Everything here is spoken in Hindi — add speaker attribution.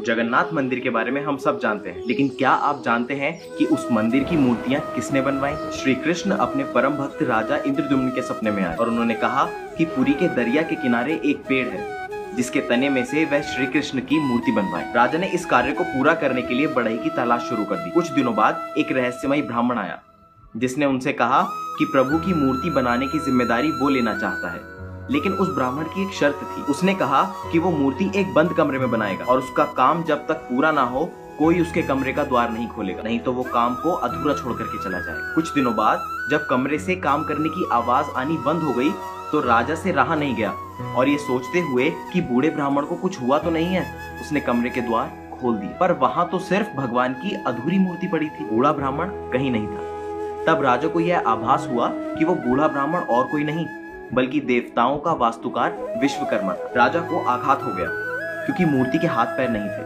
Speaker 1: जगन्नाथ मंदिर के बारे में हम सब जानते हैं, लेकिन क्या आप जानते हैं कि उस मंदिर की मूर्तियां किसने बनवाई? श्री कृष्ण अपने परम भक्त राजा इंद्रद्युम्न के सपने में आए और उन्होंने कहा कि पुरी के दरिया के किनारे एक पेड़ है जिसके तने में से वह श्री कृष्ण की मूर्ति बनवाए। राजा ने इस कार्य को पूरा करने के लिए बढ़ई की तलाश शुरू कर दी। कुछ दिनों बाद एक रहस्यमयी ब्राह्मण आया जिसने उनसे कहा कि प्रभु की मूर्ति बनाने की जिम्मेदारी वो लेना चाहता है, लेकिन उस ब्राह्मण की एक शर्त थी। उसने कहा कि वो मूर्ति एक बंद कमरे में बनाएगा और उसका काम जब तक पूरा ना हो कोई उसके कमरे का द्वार नहीं खोलेगा, नहीं तो वो काम को अधूरा छोड़ करके चला जाएगा। कुछ दिनों बाद जब कमरे से काम करने की आवाज आनी बंद हो गई तो राजा से रहा नहीं गया और ये सोचते हुए कि बूढ़े ब्राह्मण को कुछ हुआ तो नहीं है, उसने कमरे के द्वार खोल दिए। पर वहां तो सिर्फ भगवान की अधूरी मूर्ति पड़ी थी, बूढ़ा ब्राह्मण कहीं नहीं था। तब राजा को यह आभास हुआ कि वो बूढ़ा ब्राह्मण और कोई नहीं बल्कि देवताओं का वास्तुकार विश्वकर्मा था। राजा को आघात हो गया क्योंकि मूर्ति के हाथ पैर नहीं थे।